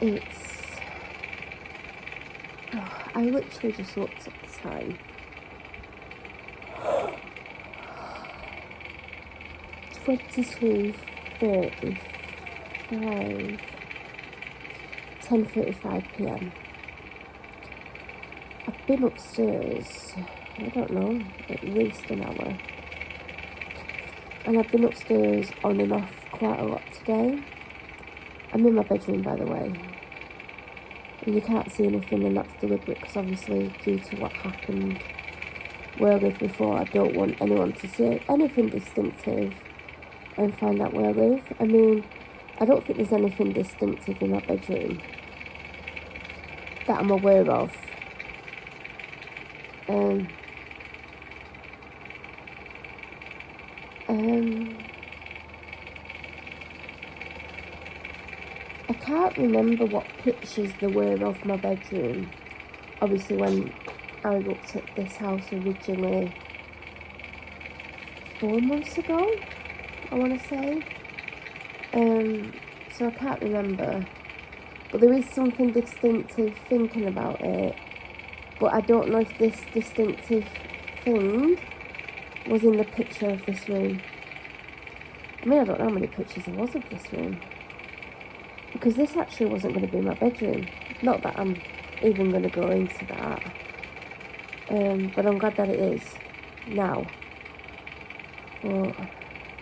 I literally just looked at the time. 22:35, 10:35 p.m. I've been upstairs, I don't know, at least an hour. And I've been upstairs on and off quite a lot today. I'm in my bedroom, by the way. And you can't see anything, and that's deliberate because obviously due to what happened where I lived before, I don't want anyone to see anything distinctive and find out where I live. I mean, I don't think there's anything distinctive in my bedroom that I'm aware of. I can't remember what pictures there were of my bedroom. Obviously, when I looked at this house originally 4 months ago, I want to say. So I can't remember. But there is something distinctive thinking about it. But I don't know if this distinctive thing was in the picture of this room. I mean, I don't know how many pictures there was of this room. Because this actually wasn't going to be my bedroom. Not that I'm even going to go into that. But I'm glad that it is now. But,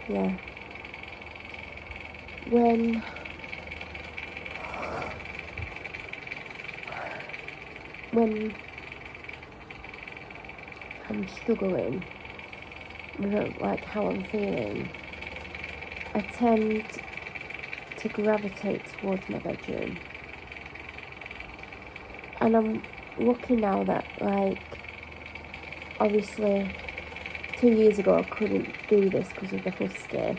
yeah. When I'm struggling with like how I'm feeling, I tend to gravitate towards my bedroom. And I'm lucky now that, like, obviously 2 years ago I couldn't do this because of the Husky,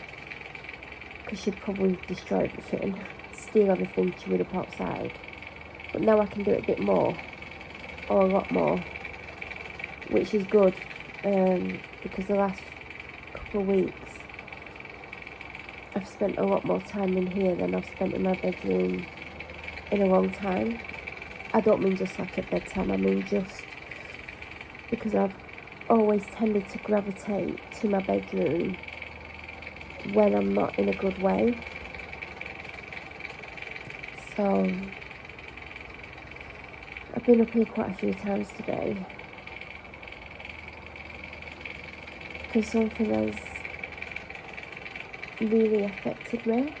because she'd probably destroy everything, steal everything she would have outside. But now I can do it a bit more, or a lot more, which is good, because the last couple of weeks I've spent a lot more time in here than I've spent in my bedroom in a long time. I don't mean just like at bedtime, I mean just because I've always tended to gravitate to my bedroom when I'm not in a good way. So I've been up here quite a few times today because something has really affected me,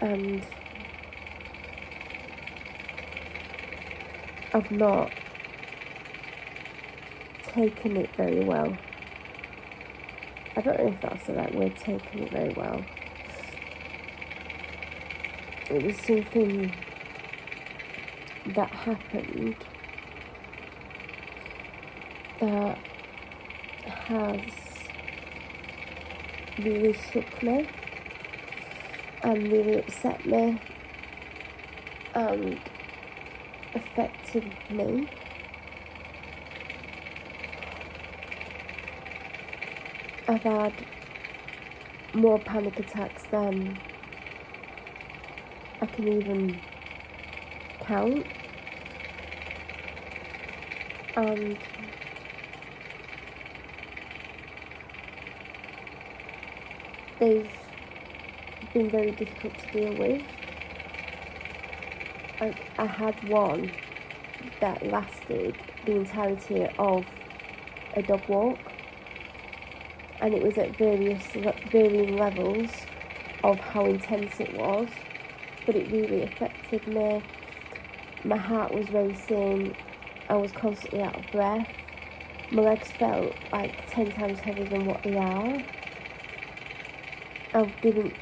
and I've not taken it very well. I don't know if that's the right word, taken it very well. It was something that happened that has really shook me and really upset me and affected me. I've had more panic attacks than I can even count, and they've been very difficult to deal with. I had one that lasted the entirety of a dog walk, and it was at varying levels of how intense it was, but it really affected me. My heart was racing, I was constantly out of breath, my legs felt like 10 times heavier than what they are. I didn't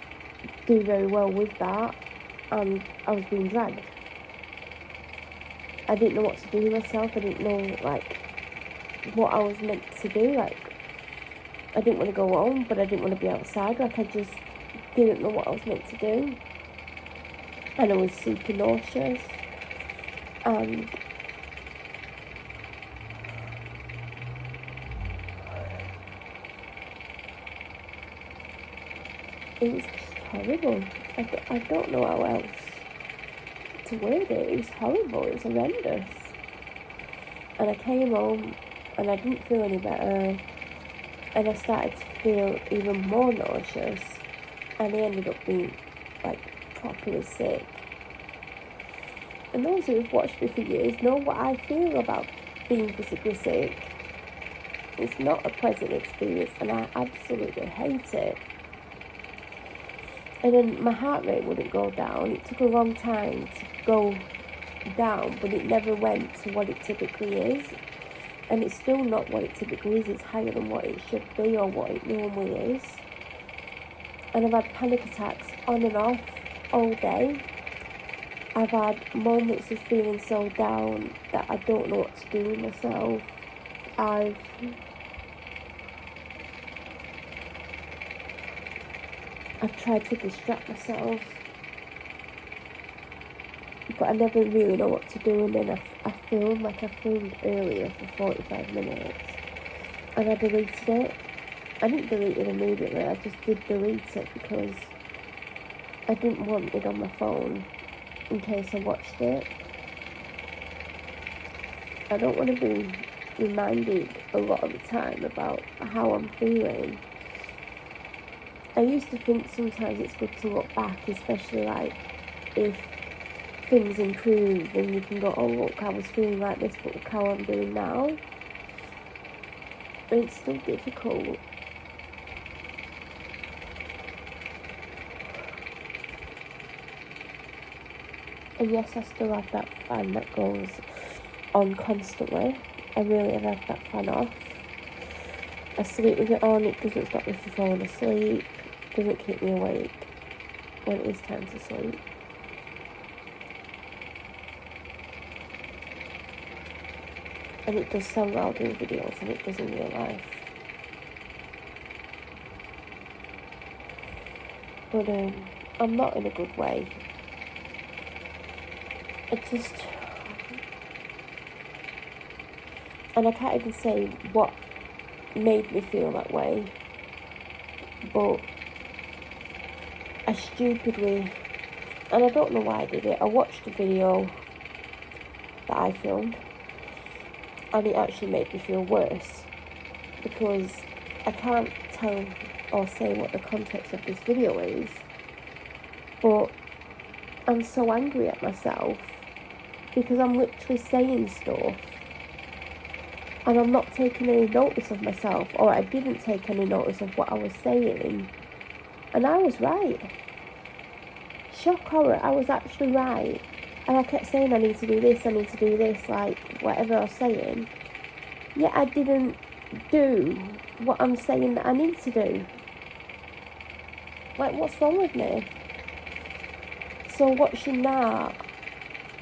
do very well with that, and I was being dragged. I didn't know what to do with myself. I didn't know, like, what I was meant to do. Like, I didn't want to go home, but I didn't want to be outside. Like, I just didn't know what I was meant to do. And I was super nauseous. And it was just horrible. I don't know how else to word it. It was horrible. It was horrendous. And I came home and I didn't feel any better. And I started to feel even more nauseous. And I ended up being like properly sick. And those who have watched me for years know what I feel about being physically sick. It's not a pleasant experience and I absolutely hate it. And then my heart rate wouldn't go down. It took a long time to go down, but it never went to what it typically is. And it's still not what it typically is. It's higher than what it should be or what it normally is. And I've had panic attacks on and off all day. I've had moments of feeling so down that I don't know what to do with myself. I've tried to distract myself, but I never really know what to do. And then I filmed earlier for 45 minutes and I deleted it. I didn't delete it immediately, I just did delete it because I didn't want it on my phone in case I watched it. I don't want to be reminded a lot of the time about how I'm feeling. I used to think sometimes it's good to look back, especially like if things improve and you can go, oh look, I was feeling like this, but look how I'm doing now. But it's still difficult. And yes, I still have that fan that goes on constantly. I really have had that fan off. I sleep with it on, it doesn't stop me from falling asleep, doesn't keep me awake when it is time to sleep. And it does sound loud in videos and it does in real life. But I'm not in a good way. And I can't even say what made me feel that way, but I stupidly, and I don't know why I did it, I watched a video that I filmed and it actually made me feel worse because I can't tell or say what the context of this video is, but I'm so angry at myself because I'm literally saying stuff and I'm not taking any notice of myself, or I didn't take any notice of what I was saying, and I was right. Shock horror, I was actually right. And I kept saying I need to do this, like whatever I was saying. Yet I didn't do what I'm saying that I need to do. Like, what's wrong with me? So watching that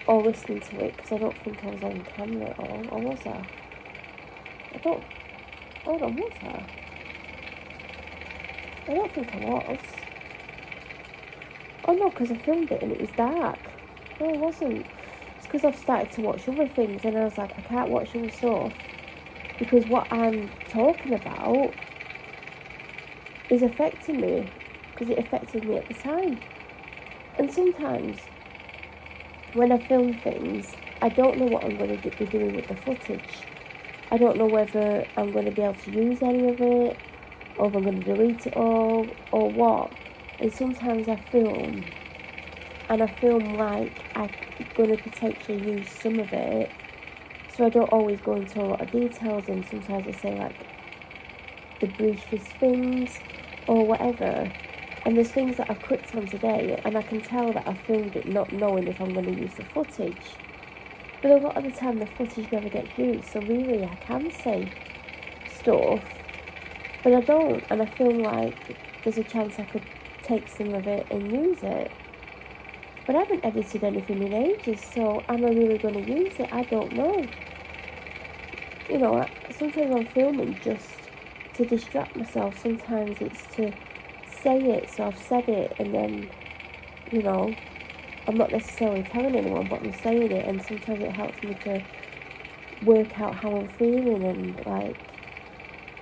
or listening to it, because I don't think I was on camera at all, or was I? Hold on, was I? I don't think I was. Oh no, because I filmed it and it was dark. No, it wasn't. It's because I've started to watch other things and I was like, I can't watch other stuff because what I'm talking about is affecting me, because it affected me at the time. And sometimes when I film things, I don't know what I'm going to be doing with the footage. I don't know whether I'm going to be able to use any of it, or if I'm going to delete it all, or what. And sometimes I film, and I film like I'm going to potentially use some of it, so I don't always go into a lot of details, and sometimes I say like the briefest things, or whatever. And there's things that I've clicked on today, and I can tell that I filmed it not knowing if I'm going to use the footage. But a lot of the time the footage never gets used, so really I can say stuff, but I don't, and I feel like there's a chance I could take some of it and use it. But I haven't edited anything in ages, so am I really going to use it? I don't know. You know, sometimes I'm filming just to distract myself, sometimes it's to say it, so I've said it, and then, you know, I'm not necessarily telling anyone, but I'm saying it, and sometimes it helps me to work out how I'm feeling and, like,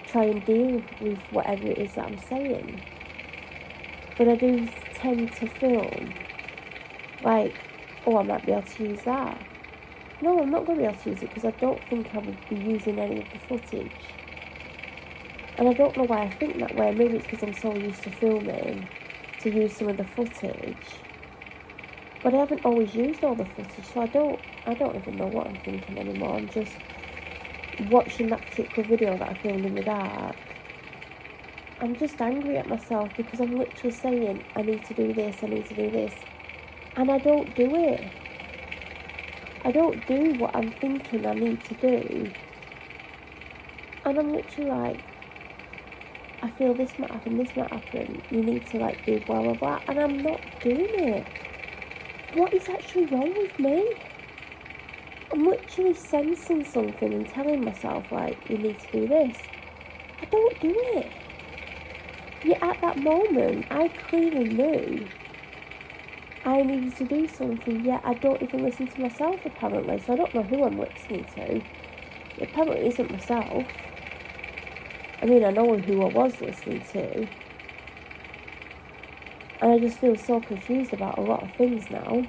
try and deal with whatever it is that I'm saying. But I do tend to film like, oh, I might be able to use that. No, I'm not going to be able to use it because I don't think I would be using any of the footage. And I don't know why I think that way. Maybe it's because I'm so used to filming to use some of the footage. But I haven't always used all the footage, so I don't even know what I'm thinking anymore. I'm just watching that particular video that I filmed in the dark. I'm just angry at myself because I'm literally saying, I need to do this, I need to do this. And I don't do it. I don't do what I'm thinking I need to do. And I'm literally like, I feel this might happen, you need to like do blah blah blah, and I'm not doing it. What is actually wrong with me? I'm literally sensing something and telling myself like, you need to do this. I don't do it. Yet at that moment, I clearly knew I needed to do something, yet I don't even listen to myself apparently, so I don't know who I'm listening to. It apparently isn't myself. I mean, I know who I was listening to. And I just feel so confused about a lot of things now.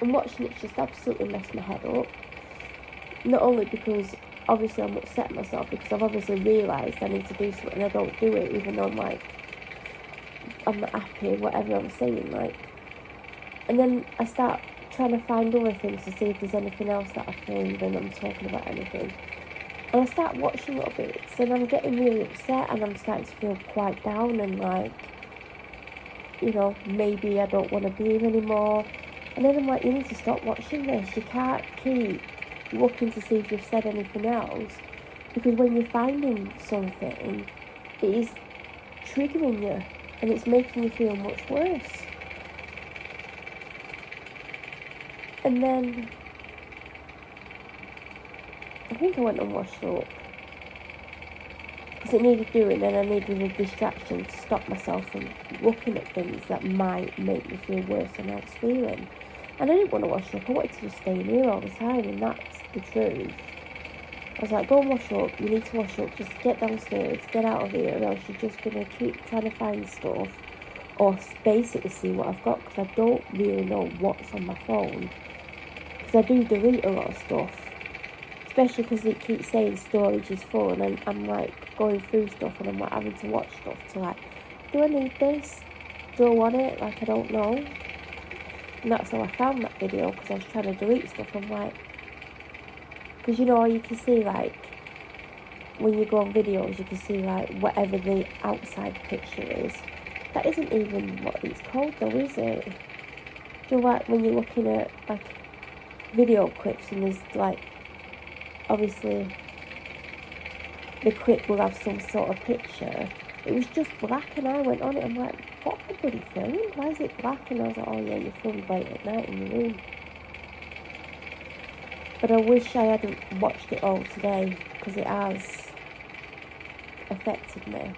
And watching it just absolutely messed my head up. Not only because obviously I'm upset at myself because I've obviously realised I need to do something and I don't do it, even though I'm like, I'm not happy, whatever I'm saying, like. And then I start trying to find other things to see if there's anything else that I filmed and I'm talking about anything. And I start watching little bits and I'm getting really upset and I'm starting to feel quite down and like, you know, maybe I don't want to be here anymore. And then I'm like, you need to stop watching this. You can't keep looking to see if you've said anything else, because when you're finding something, it is triggering you and it's making you feel much worse. And then I think I went and washed up because it needed doing, and I needed a distraction to stop myself from looking at things that might make me feel worse than I was feeling. And I didn't want to wash up, I wanted to just stay in here all the time, and that's the truth. I was like, go and wash up, you need to wash up, just get downstairs, get out of here, or else you're just going to keep trying to find stuff, or basically see what I've got, because I don't really know what's on my phone, because I do delete a lot of stuff, especially because it keeps saying storage is full, and I'm like going through stuff, and I'm like having to watch stuff to like, do I need this? Do I want it? Like, I don't know. And that's how I found that video, because I was trying to delete stuff. I'm like, because you know, you can see like, when you go on videos, you can see like whatever the outside picture is. That isn't even what it's called though, is it? Do you know, like when you're looking at like video clips and there's like, obviously the clip will have some sort of picture. It was just black and I went on it, I'm like, what have I bloody filmed? Why is it black? And I was like, oh yeah, you filmed late at night in your room. But I wish I hadn't watched it all today, because it has affected me.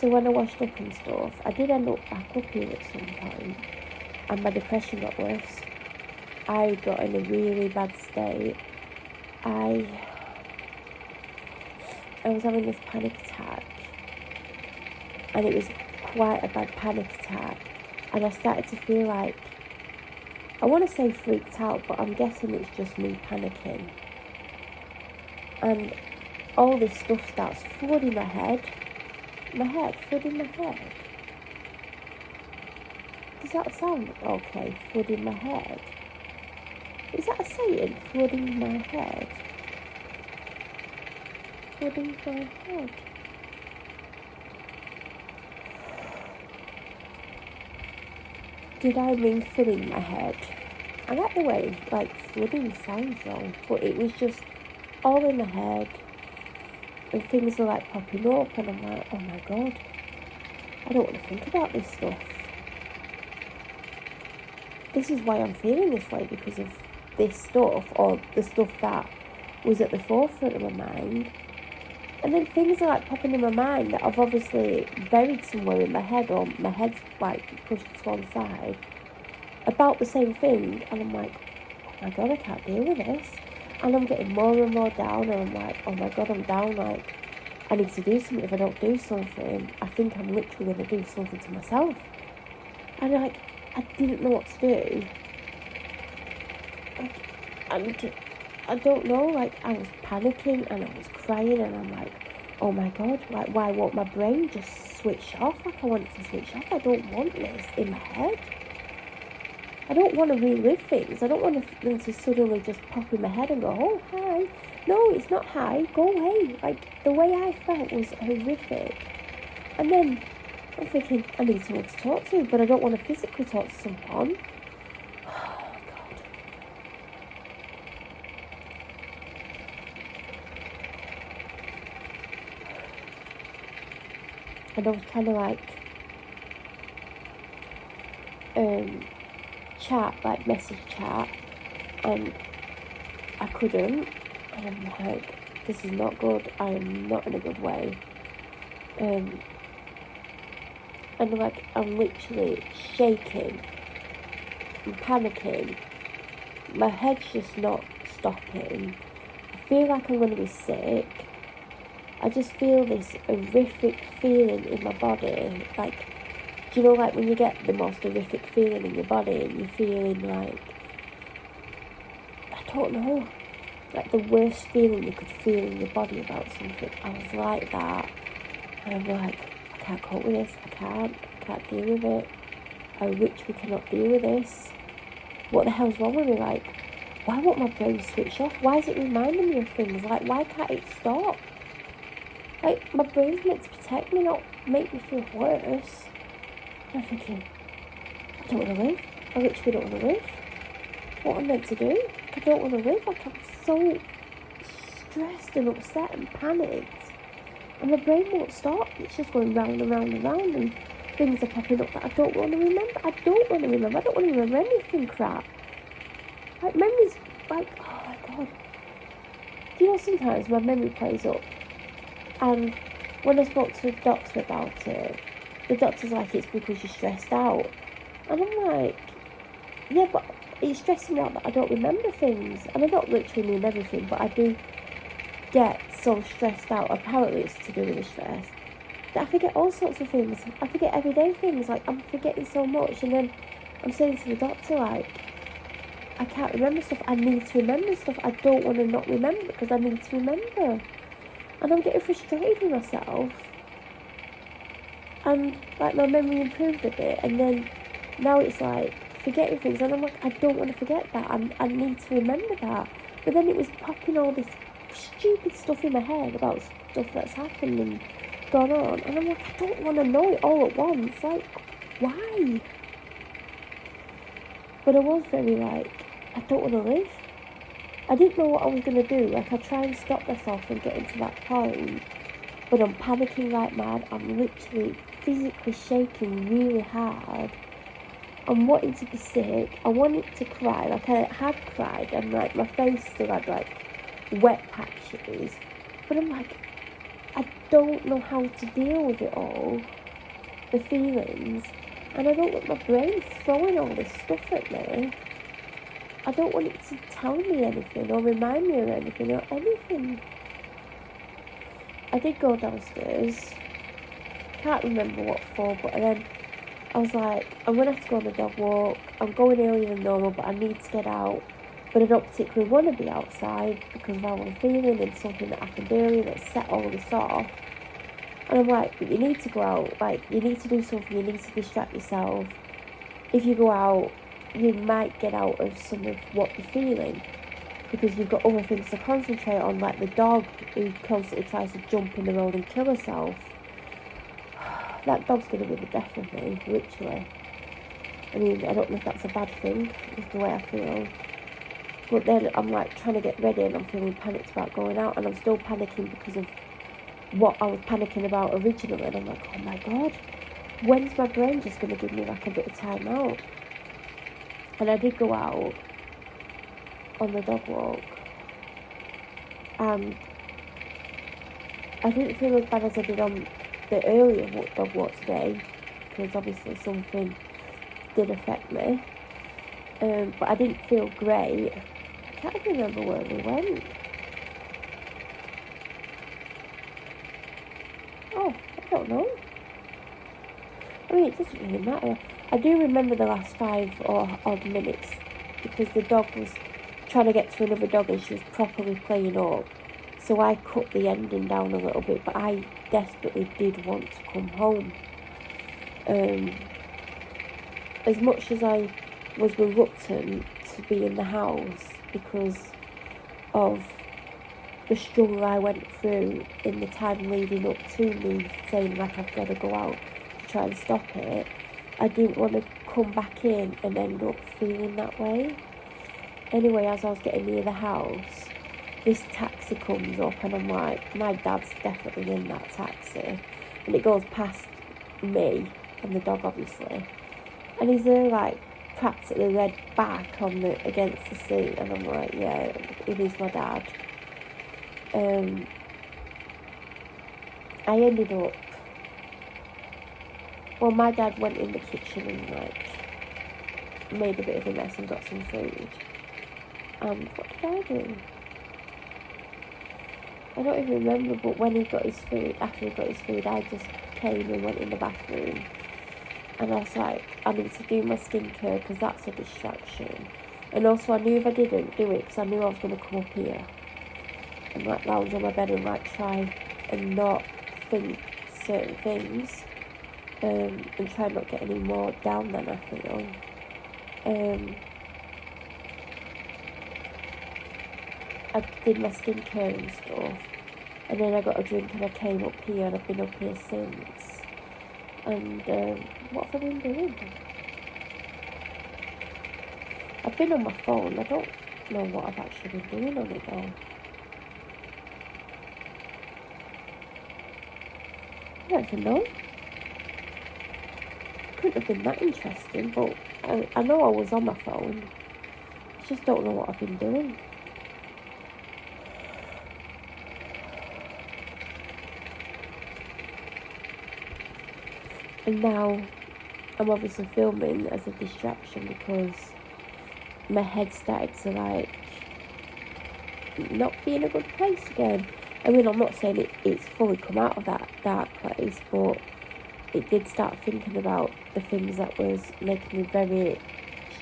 So when I washed up and stuff, I did end up back up here at some point, and my depression got worse. I got in a really bad state. I was having this panic attack, and it was quite a bad panic attack, and I started to feel like, I want to say freaked out, but I'm guessing it's just me panicking. And all this stuff starts flooding my head. Flooding my head. Does that sound okay? Flooding my head. Is that a saying? Flooding my head. Flooding my head. Did I mean filling my head? I like the way like flooding sounds though, but it was just all in my head, and things were like popping up, and I'm like, oh my god, I don't want to think about this stuff. This is why I'm feeling this way, because of this stuff, or the stuff that was at the forefront of my mind. And then things are like popping in my mind that I've obviously buried somewhere in my head, or my head's like pushed to one side, about the same thing. And I'm like, oh my god, I can't deal with this. And I'm getting more and more down, and I'm like, oh my God, I'm down, like, I need to do something. If I don't do something, I think I'm literally going to do something to myself. And like, I didn't know what to do. Like, and I don't know, like, I was panicking and I was crying, and I'm like, oh my God, like, why won't my brain just switch off? Like, I want it to switch off. I don't want this in my head. I don't want to relive things. I don't want them to suddenly just pop in my head and go, oh, hi. No, it's not hi. Go away. Like, the way I felt was horrific. And then I'm thinking, I need someone to talk to, but I don't want to physically talk to someone. Oh, God. And I was trying to, like, chat, like, message chat, and I couldn't. And I'm like, this is not good. I am not in a good way. And like, I'm literally shaking and panicking. My head's just not stopping. I feel like I'm going to be sick. I just feel this horrific feeling in my body. Like, do you know, like, when you get the most horrific feeling in your body and you're feeling like, I don't know, like the worst feeling you could feel in your body about something. I was like that. And I'm like, I can't cope with this. I can't deal with it. I literally cannot deal with this. What the hell's wrong with me? Like, why won't my brain switch off? Why is it reminding me of things? Like, why can't it stop? Like, my brain's meant to protect me, not make me feel worse. And I'm thinking, I don't want to live. I literally don't want to live. What I'm meant to do? I don't want to live. Like, I'm so stressed and upset and panicked. And my brain won't stop. It's just going round and round and round, and things are popping up that I don't want to remember. I don't want to remember anything crap. Like, memories, like, oh my God. Do you know, sometimes my memory plays up, and when I spoke to the doctor about it, the doctor's like, it's because you're stressed out. And I'm like, yeah, but it's stressing me out that I don't remember things. And I don't literally mean everything, but I do get so stressed out. Apparently it's to do with the stress, that I forget all sorts of things. I forget everyday things. Like, I'm forgetting so much. And then I'm saying to the doctor, like, I can't remember stuff. I need to remember stuff. I don't want to not remember because I need to remember. And I'm getting frustrated with myself. And, like, my memory improved a bit. And then now it's like forgetting things. And I'm like, I don't want to forget that. I need to remember that. But then it was popping all this stupid stuff in my head about stuff that's happened and gone on. And I'm like, I don't want to know it all at once. Like, why? But I was very like, I don't want to live. I didn't know what I was going to do. Like, I try and stop myself from getting to that point, but I'm panicking like mad. I'm literally physically shaking really hard. I'm wanting to be sick. I wanted to cry. Like, I had cried, and like my face still had like wet patches. But I'm like, I don't know how to deal with it all, the feelings. And I don't want my brain throwing all this stuff at me. I don't want it to tell me anything or remind me of anything or anything. I did go downstairs. Can't remember what for, but then I was like, I'm going to have to go on the dog walk. I'm going earlier than normal, but I need to get out. But I don't particularly want to be outside because of how I'm feeling and something that happened earlier that set all this off. And I'm like, but you need to go out. Like, you need to do something. You need to distract yourself. If you go out, you might get out of some of what you're feeling because you've got other things to concentrate on, like the dog who constantly tries to jump in the road and kill herself. That dog's going to be the death of me, literally. I mean, I don't know if that's a bad thing, it's the way I feel. But then I'm like trying to get ready and I'm feeling panicked about going out, and I'm still panicking because of what I was panicking about originally. And I'm like, oh my God, when's my brain just going to give me like a bit of time out? And I did go out on the dog walk, and I didn't feel as bad as I did on the earlier dog walk today, because obviously something did affect me. But I didn't feel great. I can't remember where we went. Oh, I don't know. I mean, it doesn't really matter. I do remember the last 5 or odd minutes because the dog was trying to get to another dog and she was properly playing up. So I cut the ending down a little bit, but I desperately did want to come home. As much as I was reluctant to be in the house because of the struggle I went through in the time leading up to me saying like I've got to go out to try and stop it, I didn't want to come back in and end up feeling that way. Anyway, as I was getting near the house, this taxi comes up and I'm like, my dad's definitely in that taxi. And it goes past me and the dog obviously. And he's there like practically laid back on against the seat and I'm like, yeah, it is my dad. I ended up, well, my dad went in the kitchen and like made a bit of a mess and got some food. And what did I do? I don't even remember, but when he got his food, after he got his food, I just came and went in the bathroom. And I was like, I need to do my skincare because that's a distraction. And also I knew if I didn't do it, because I knew I was going to come up here and like lounge on my bed and like try and not think certain things, and try not get any more down than I feel. I did my skincare and stuff, and then I got a drink and I came up here and I've been up here since. And what have I been doing? I've been on my phone. I don't know what I've actually been doing on it though. I don't even know. Couldn't have been that interesting, but I know I was on my phone. I just don't know what I've been doing. And now I'm obviously filming as a distraction because my head started to like not be in a good place again. I mean, I'm not saying it's fully come out of that dark place, but it did start thinking about the things that was making me very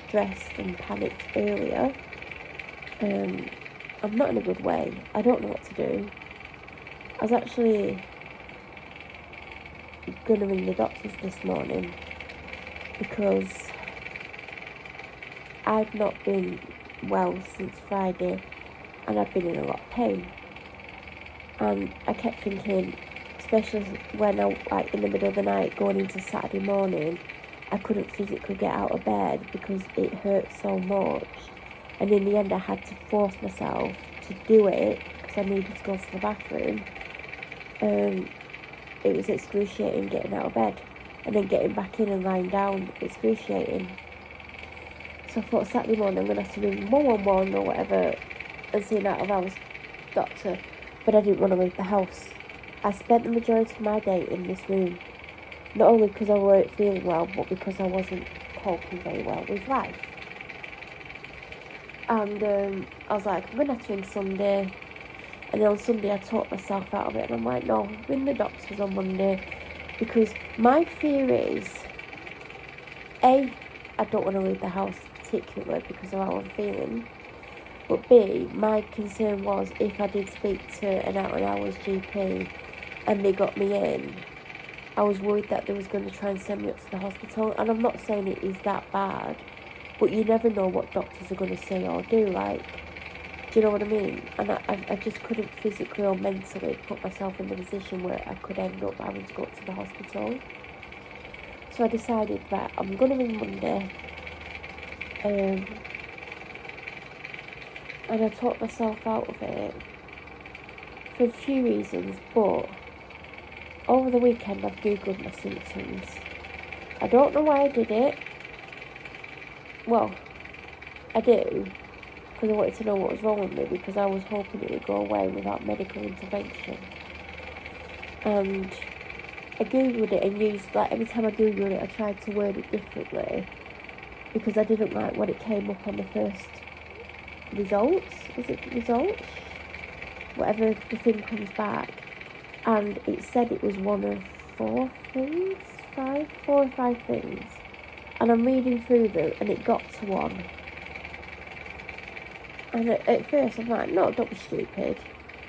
stressed and panicked earlier. I'm not in a good way. I don't know what to do. I was actually going to ring the doctors this morning because I've not been well since Friday and I've been in a lot of pain. And I kept thinking, especially when I, like in the middle of the night going into Saturday morning, I couldn't physically get out of bed because it hurt so much. And in the end I had to force myself to do it because I needed to go to the bathroom. It was excruciating getting out of bed and then getting back in and lying down, excruciating. So I thought Saturday morning I'm going to have to ring 111 or whatever and see an out-of-hours doctor. But I didn't want to leave the house. I spent the majority of my day in this room. Not only because I weren't feeling well, but because I wasn't coping very well with life. And I was like, I'm going to have to ring Sunday. And then on Sunday I talked myself out of it. And I'm like, no, ring the doctors on Monday. Because my fear is, A, I don't want to leave the house particularly because of how I'm feeling. But B, my concern was if I did speak to an out-of-hours GP and they got me in, I was worried that they was going to try and send me up to the hospital. And I'm not saying it is that bad, but you never know what doctors are going to say or do, like, do you know what I mean? And I just couldn't physically or mentally put myself in the position where I could end up having to go to the hospital. So I decided that I'm going to ring Monday. And I talked myself out of it for a few reasons, but over the weekend I've googled my symptoms. I don't know why I did it. Well, I do, because I wanted to know what was wrong with me, because I was hoping it would go away without medical intervention. And I googled it and used, like, every time I googled it I tried to word it differently because I didn't like when it came up on the first results. Is it results? Whatever the thing comes back. And it said it was one of 4 or 5 things. And I'm reading through them and it got to 1. And at first I'm like, no, don't be stupid.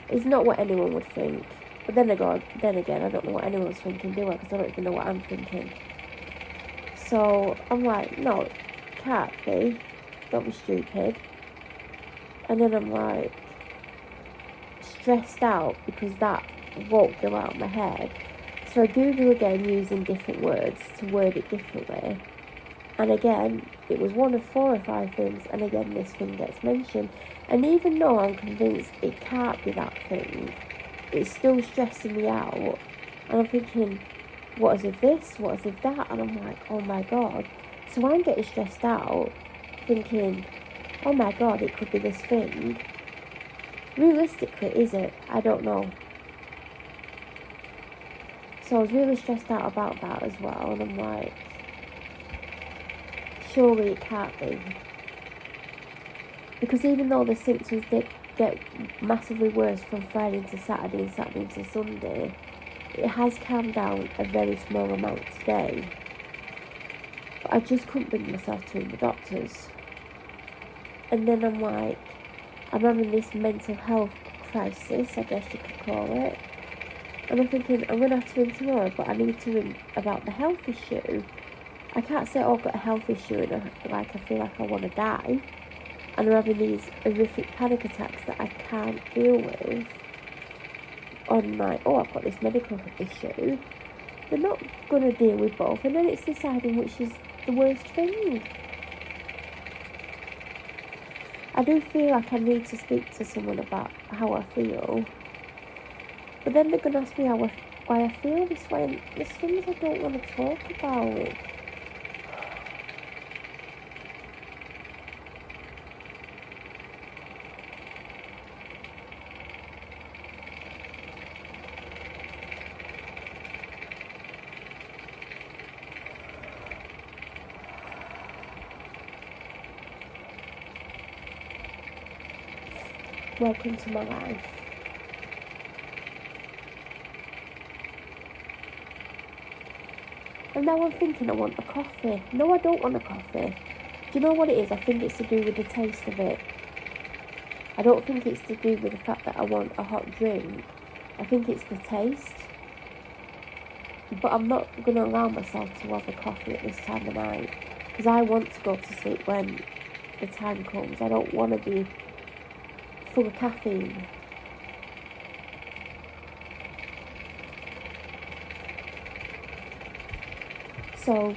It's not what anyone would think. But then again, I don't know what anyone's thinking, do I? Because I don't even know what I'm thinking. So I'm like, no, it can't be. Don't be stupid. And then I'm like, stressed out because that won't go out of my head. So I Google again using different words to word it differently. And again, it was one of 4 or 5 things, and again this thing gets mentioned. And even though I'm convinced it can't be that thing, it's still stressing me out. And I'm thinking, what as if this, what as if that? And I'm like, oh my god. So I'm getting stressed out, thinking, oh my god, it could be this thing. Realistically, is it? I don't know. So I was really stressed out about that as well, and I'm like, surely it can't be. Because even though the symptoms did get massively worse from Friday into Saturday and Saturday into Sunday, it has calmed down a very small amount today. But I just couldn't bring myself to ring the doctors. And then I'm like, I'm having this mental health crisis, I guess you could call it. And I'm thinking, I'm going to have to ring tomorrow, but I need to ring about the health issue. I can't say, oh, I've got a health issue and I feel like I want to die. And I'm having these horrific panic attacks that I can't deal with. On like, oh, I've got this medical issue. They're not going to deal with both. And then it's deciding which is the worst thing. I do feel like I need to speak to someone about how I feel. But then they're going to ask me why I feel this way. And there's things I don't want to talk about. Welcome to my life. And now I'm thinking I want a coffee. No, I don't want a coffee. Do you know what it is? I think it's to do with the taste of it. I don't think it's to do with the fact that I want a hot drink. I think it's the taste. But I'm not going to allow myself to have a coffee at this time of night. Because I want to go to sleep when the time comes. I don't want to be full of caffeine. So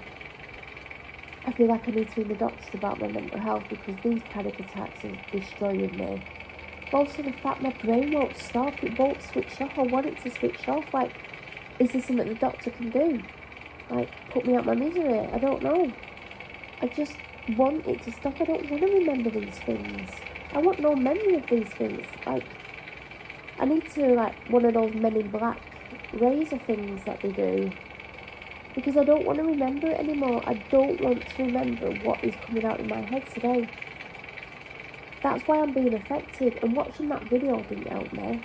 I feel like I need to ring the doctors about my mental health because these panic attacks are destroying me. But also the fact my brain won't stop, it won't switch off. I want it to switch off. Like, is there something the doctor can do? Like, put me out my misery? I don't know. I just want it to stop. I don't want to remember these things. I want no memory of these things. Like, I need to, like, one of those Men in Black razor things that they do. Because I don't want to remember it anymore. I don't want to remember what is coming out in my head today. That's why I'm being affected. And watching that video didn't help me.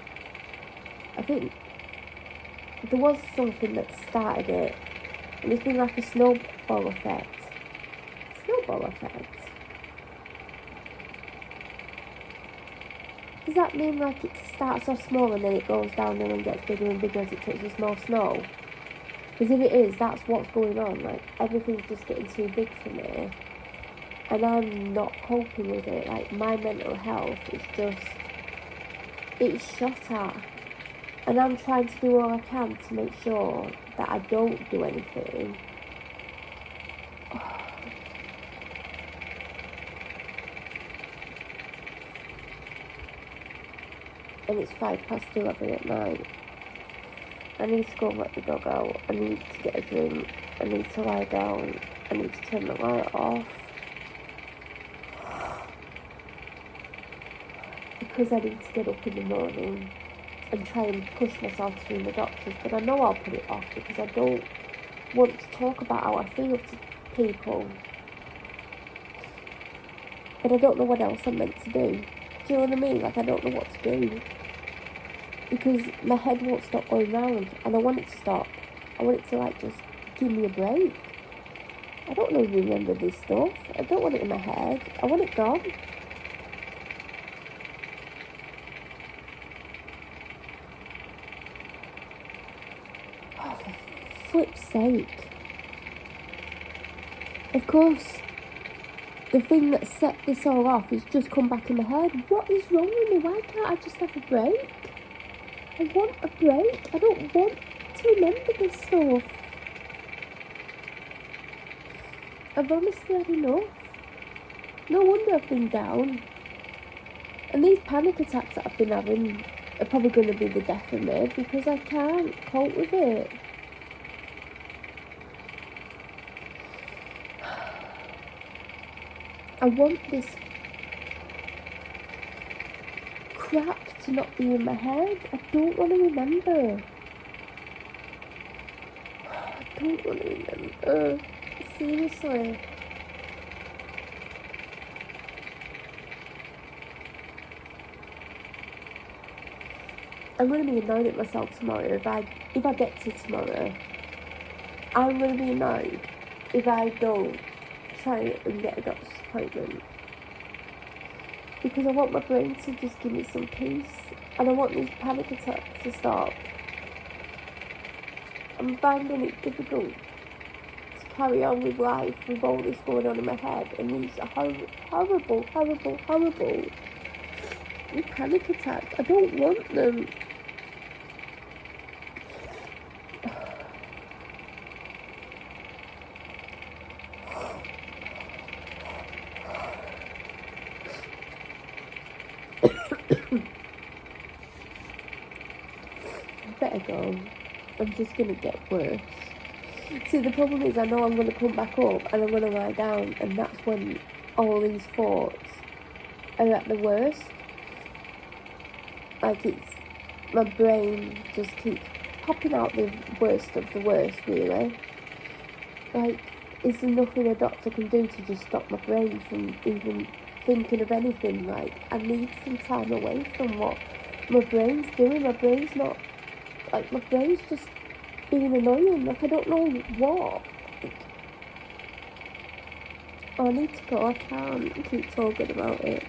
I think there was something that started it. And it's been like a snowball effect. Snowball effect? Does that mean like it starts off small and then it goes down and gets bigger and bigger as it touches more snow? Because if it is, that's what's going on. Like, everything's just getting too big for me. And I'm not coping with it. Like, my mental health is just, it's shot at. And I'm trying to do all I can to make sure that I don't do anything. And it's 11:05 at night. I need to go and let the dog out. I need to get a drink. I need to lie down. I need to turn the light off. Because I need to get up in the morning and try and push myself to ring the doctors. But I know I'll put it off because I don't want to talk about how I feel to people. and I don't know what else I'm meant to do. Do you know what I mean? Like, I don't know what to do. Because my head won't stop going round, and I want it to stop. I want it to, like, just give me a break. I don't want to remember this stuff. I don't want it in my head. I want it gone. Oh, for flip's sake. Of course, the thing that set this all off is just come back in my head. What is wrong with me? Why can't I just have a break? I want a break. I don't want to remember this stuff. I've honestly had enough. No wonder I've been down. And these panic attacks that I've been having are probably going to be the death of me because I can't cope with it. I want this crap to not be in my head. I don't want to remember. I don't want to remember. Seriously. I'm going to be annoyed at myself tomorrow. If I get to tomorrow, I'm going to be annoyed if I don't try and get a doctor's appointment. Because I want my brain to just give me some peace. And I want these panic attacks to stop. I'm finding it difficult to carry on with life with all this going on in my head. And these horrible panic attacks. I don't want them. Better go. I'm just going to get worse. See, the problem is I know I'm going to come back up and I'm going to lie down, and that's when all these thoughts are at the worst. Like, it's, my brain just keeps popping out the worst of the worst, really. Like, is there nothing a doctor can do to just stop my brain from even thinking of anything? Like, I need some time away from what my brain's doing. My brain's not, like, my brain's just being annoying. Like, I don't know what. Like, oh, I need to go. I can't keep talking about it.